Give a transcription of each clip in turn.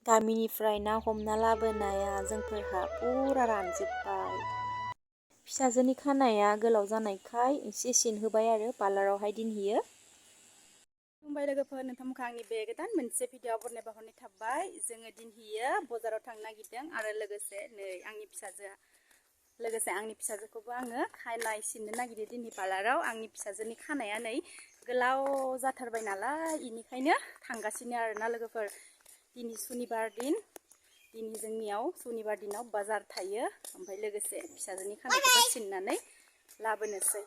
गामिनिफ्राय ना हमना लाबोनाया जोंफोरहा पुरा रानजोब्बाय। फिसाजोनि खानाया गोलाव जानायखाय एसे सिनहोबाय आरो पार्लारावहाय दिनहैयो। खुलुमबाय लोगोफोर, नोंथांमोनखौ आंनि बे गोदान मोनसे भिडिअ बरनायबा हरनाय थाबाय। जोङो दिनहैयो बाजाराव थांनो नागिरदों आरो लोगोसे आंनि फिसाजोखौबो आङो खानाय सिननो नागिरदों दिनै पार्लाराव। आंनि फिसाजोनि खानाया नै गोलाव जाथारबाय नालाय इनिखायनो थांगासिनो आरोना लोगोफोर। दिनै सुनिबार दिन, दिनै जोंनियाव सुनिबार दिनाव बाजार थायो। ओमफ्राय लोगोसे फिसाजोनि खानायखौबो सिननानै लाबोनोसै।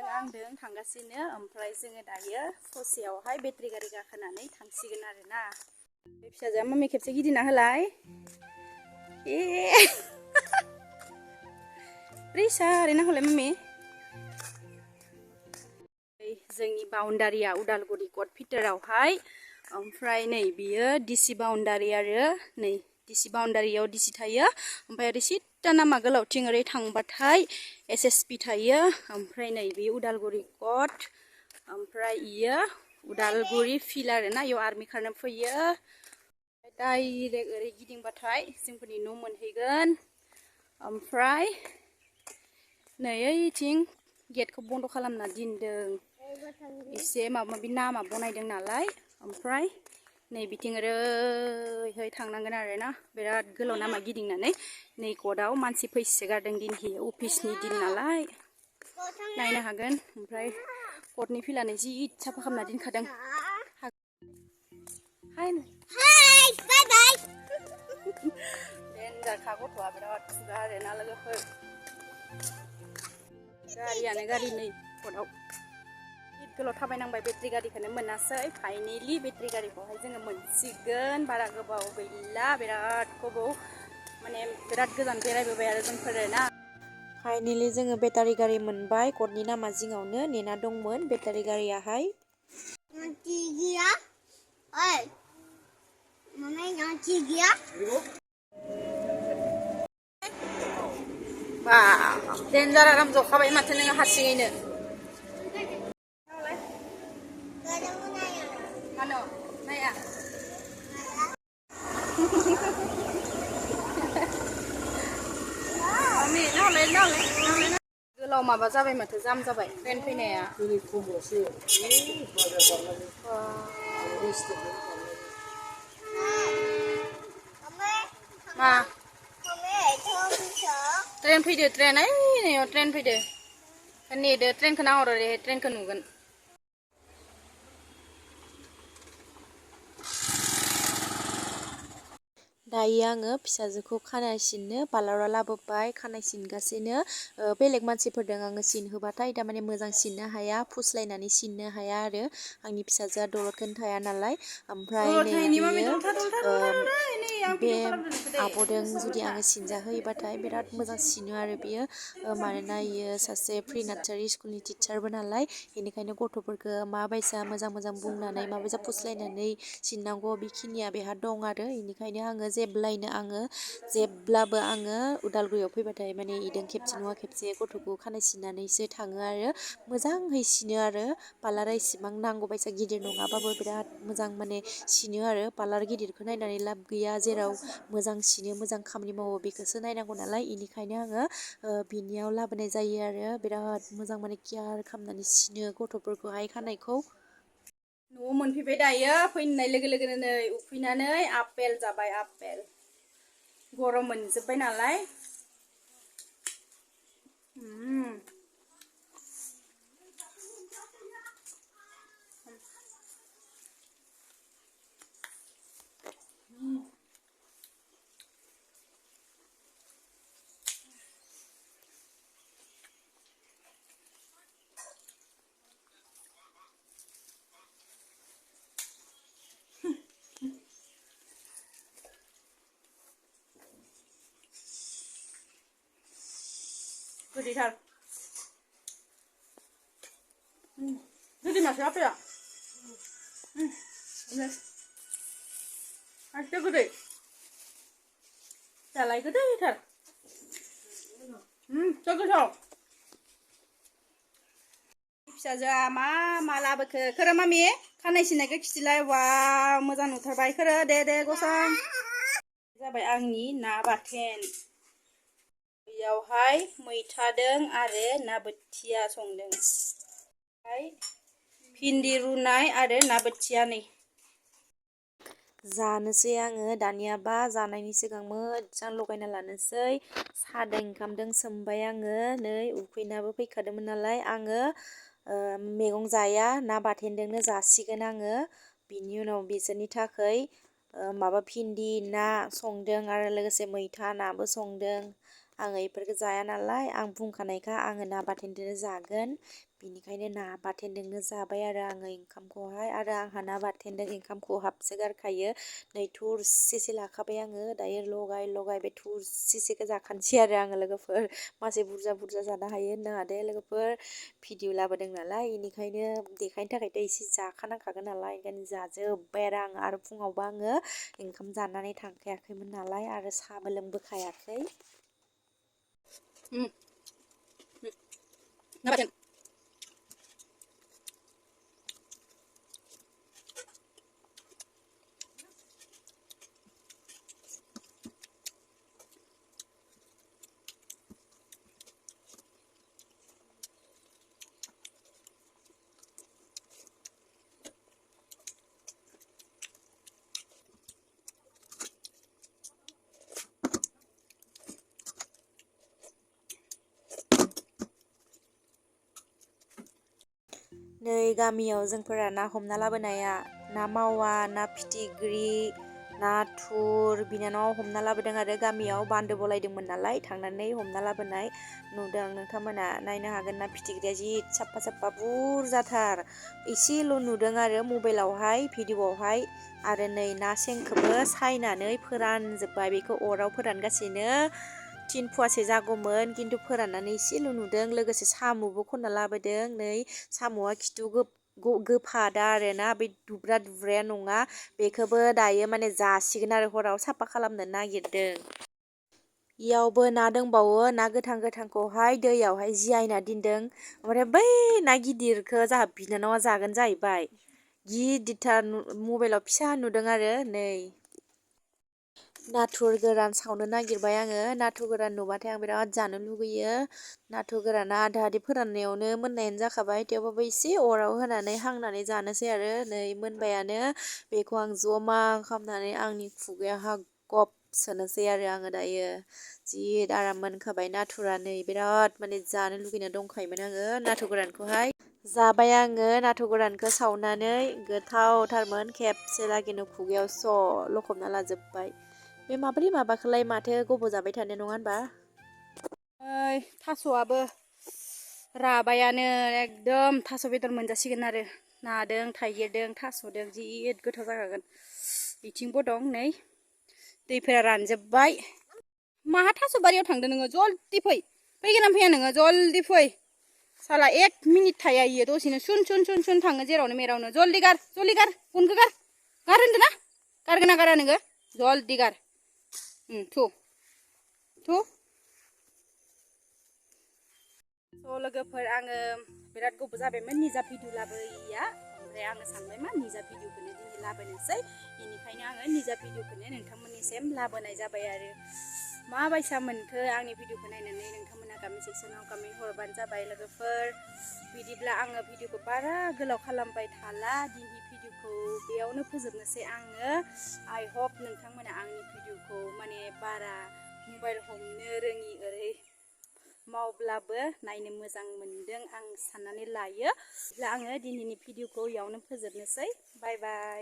आंजों थांगासिनो, ओमफ्राय जोङो दायो ससेयावहाय बेटारि गारि गाखोनानै थांसिगोन आरोना। बे फिसाजोआ माम्मि खेबसे गिदिंना होलाय। रिसा ओरैनो हलाय माम्मि। जोंनि बाउन्डारिया उदालगुरि कट भितोरावहाय, ओमफ्राय नै बियो डिसि बाउन्डारि आरो नै डिसि बाउन्डारियाव डिसि थायो। ओमफ्राय ओरै सिदा लामा गोलावथिं ओरै थांबाथाय SSB थायो। ओमफ्राय नै बे उदालगुरि कट, ओमफ्राय इयो उदालगुरि फिल्ड आरोना, इयाव आर्मि खारनो फैयो। डाइरेक्ट ओरै गिदिंबाथाय जोंफोरनि न' मोनहैगोन। ओमफ्राय नै ओइथिं गेटखौ बन्द' खालामना दोनदों, एसे माबा माबि नामा बनायदों नालाय। ओमफ्राय नै बिथिं ओरैहाय थांनांगोन आरोना, बिराद गोलाव लामा गिदिंनानै। नै कटआव मानसि फैसोगारदों दिनहै, अफिसनि दिन नालाय नायनो हागोन। ओमफ्राय कटनि फिल्डआनो जि साफा खालामना दोनखादों। देनजारखा गथ'आ, बिराद खुगा आरोना लोगोफोर। गारियानो गारि नै कटआव गोलाव थाबायनांबाय, बेटारि गारिखौनो मोनासै। फाइनेलि बेटारि गारिखौहाय जोङो मोनसिगोन, बारा गोबाव गैला, बिराद गोबाव माने बिराद गोजान बेरायबोबाय आरो जोंफोरो ना। फाइनेलि जोङो बेटारि गारि मोनबाय, कटनि लामा जिङावनो नेना दंमोन बेटारि गारियाहाय। बा देनजार आराम जखाबाय माथो नोङो हारसिङैनो। Ano? Naya? Mami, नालाय गोलाव माबा जाबाय माथो, जाम जाबाय ट्रेन फैनाया। मा? ट्रेन फैदो, ट्रेन ओइ ट्रेन फैदो। नेदो, ट्रेनखौ नाहर, ओरै ट्रेनखौ नुगोन। दायो आङो फिसाजोखौ खानाय सिननो पार्लाराव लाबोबाय, खानाय सिनगासिनो। बेलेग मानसिफोरदों आङो सिनहोबाथाय थारमाने मोजां सिननो हाया, फुस्लायनानै सिननो हाया आरो। आंनि फिसाजोआ दलदखौनो थाया नालाय। ओमफ्राय नै बियो बे आब'दों जुदि आङो सिनजाहोयोबाथाय बिराद मोजां सिनो आरो बियो। मानोना इयो सासे प्रि नार्सारि स्कुलनि टिचारबो नालाय, बेनिखायनो गथ'फोरखौ माबायसा मोजां मोजां बुंनानै माबायसा फुस्लायनानै सिननांगौ बेखिनिया बेहा दं आरो। बेनिखायनो आङो जेब्लाबो आङो उदालगुरियाव फैबाथाय माने इदों खेबसे नङा खेबसे गथ'खौ खानाय सिननानैसो थाङो आरो। मोजाङै सिनो आरो, पार्लारा इसेबां नांगौ बायसा गिदिर नङाबाबो बिराद मोजां माने सिनो आरो। पार्लार गिदिरखौ नायनानै लाब गैया, जेराव मोजां सिनो मोजां खामानि मावो बेखौसो नायनांगौ नालाय। बेनिखायनो आङो बिनियाव लाबोनाय जायो आरो। बिराद मोजां माने केयार खालामनानै सिनो गथ'फोरखौहाय खानायखौ। न'आव मोनफैबाय दायो, फैनाय लोगो लोगोनो नै उखैनानै आपेल जाबाय, आपेल। गरम मोनजोब्बाय नालाय। गोदैथार। गोदै माथो आपेला। आरो गोदै। दालाय गोदैथार। जा गोथाव। फिसाजोआ मा लाबोखो खोरो मामि? खानाय सिननायखौ खिथिलाय वाव मोजां नुथारबाय खोरो दे गसां जाबाय आंनि ना बाथोन बेयावहाय मैथादों आरो ना बोथिया संदों भिन्दि रुनाय आरो ना बोथिया नै जानोसै आङो दानियाबा जानायनि सिगां मोजां लगायना लानोसै सादों ओंखामदों सोमबाय आङो नै उखैनाबो फैखादोंमोन नालाय आङो मैगं जाया ना बाथोनजोंनो जासिगोन आङो बिनि उनाव बिसोरनि थाखाय माबा भिन्दि ना संदों आरो लोगोसे मैथा नाबो संदों आङो इफोरखौ जाया नालाय आं बुंखानायखा आङो ना बाथोनजोंनो जागोन बिनिखायनो ना बाथोनजोंनो जाबाय आरो आङो ओंखामखौहाय आरो आंहा ना बाथोनजों ओंखाम खहाबसो गारखायो नै थुरसेसे लाखाबाय आङो दायो लगाय बे थुरसेसेखौ जाखानोसै आरो आङो लोगोफोर मासे बुरजा जानो हायो होननो हादे लोगोफोर भिडिअ लाबोदों नालाय बेनिखायनो देखायनो थाखायथ' एसे जाखानांखागोन नालाय ओंखायनो जाजोब्बाय आरो फुङावबो आङो ओंखाम जानानै थांखायाखैमोन नालाय आरो साहाबो लोंबोखायाखै ना बाथोन नै गामियाव जोंफोरा ना हमना लाबोनाया ना मावा ना फिथिख्रि नाथुर बिनानाव हमना लाबोदों आरो गामियाव बान्दो बलायदोंमोन नालाय थांनानै हमना लाबोनाय नुदों नोंथांमोना नायनो हागोन ना फिथिख्रिया जि साफा बुरजाथार एसेल' नुदों आरो मबाइलावहाय भिडिअआवहाय आरो नै ना सेंखौबो सायनानै फोरानजोब्बाय बेखौ अराव फोरानगासिनो 3 फवासे जागौमोन किन्तु फोराननानै एसेल' नुदों लोगोसे साम'बो खनना लाबोदों नै साम'आ खिथु गोफादा आरोना बे दुब्राया नङा बेखौबो दायो माने जासिगोन आरो हराव साफा खालामनो नागिरदों इयावबो ना दंबावो ना गोथांखौहाय दैयावहाय जियायना दोनदों ओमफ्राय बै ना गिदिरखौ जाहा बिनानावा जागोन जाहैबाय गिदिरथार मबाइलाव फिसा नुदों आरो नै नाथुर गोरान सावनो नागिरबाय आङो नाथुर गोरान नुबाथाय आं बिराद जानो लुगैयो नाथुर गोराना आधा फोराननायावनो मोननायानो जाखाबाय थेवबाबो एसे अराव होनानै हांनानै जानोसै आरो नै मोनबायानो बेखौ आं जमा खालामनानै आंनि खुगायावहा गब सोनोसै आरो आङो दायो जि आराम मोनखाबाय नाथुरा नै बिराद माने जानो लुगैना दंखायोमोन आङो नाथुर गोरानखौहाय जाबाय आङो नाथुर गोरानखौ सावनानै गोथावथारमोन खेबसे लागैनो खुगायाव स' लखबना लाजोब्बाय बे माबाखौलाय माथो गोबाव जाबाय थानो नङा होनबा ओइ थास'आबो राबायानो एकदम थास' बेदर मोनजासिगोन आरो नादों थाइगिरदों थास'दों जि गोथाव जाखागोन बिथिंबो दं नै दैफोरा रानजोब्बाय माहा थास' बारियाव थांदों नोङो जल्दि फैगोन ना फैया नोङो जल्दि फै साला 1 मिनिट थाया इयो दसेनो सुन थाङो जेरावनो मेरावनो जल्दि गार फनखौ गार होनदों ना गारगोना गारा नोङो जल्दि गार थु स' लोगोफोर आङो बिराद गोबाव जाबायमोन निजा भिडिअ लाबोयैया ओमफ्राय आङो सानबाय मा निजा भिडिअखौनो दिनै लाबोनोसै बेनिखायनो आङो निजा भिडिअखौनो नोंथांमोननिसिम लाबोनाय जाबाय आरो माबायसा मोनखो आंनि भिडिअखौ नायनानै नोंथांमोना कमेन्ट सेक्सनाव कमेन्ट हरबानो जाबाय लोगोफोर बिदिब्ला आङो भिडिअखौ बारा गोलाव खालामबाय थाला दिनै भिडिअखौ बेयावनो फोजोबनोसै आङो आइ होप नोंथांमोना आंनि भिडिअखौ माने बारा मबाइल हमनो रोङि ओरै मावब्लाबो नायनो मोजां मोनदों आं साननानै लायो आङो दिनैनि भिडिअखौ इयावनो फोजोबनोसै बाय बाय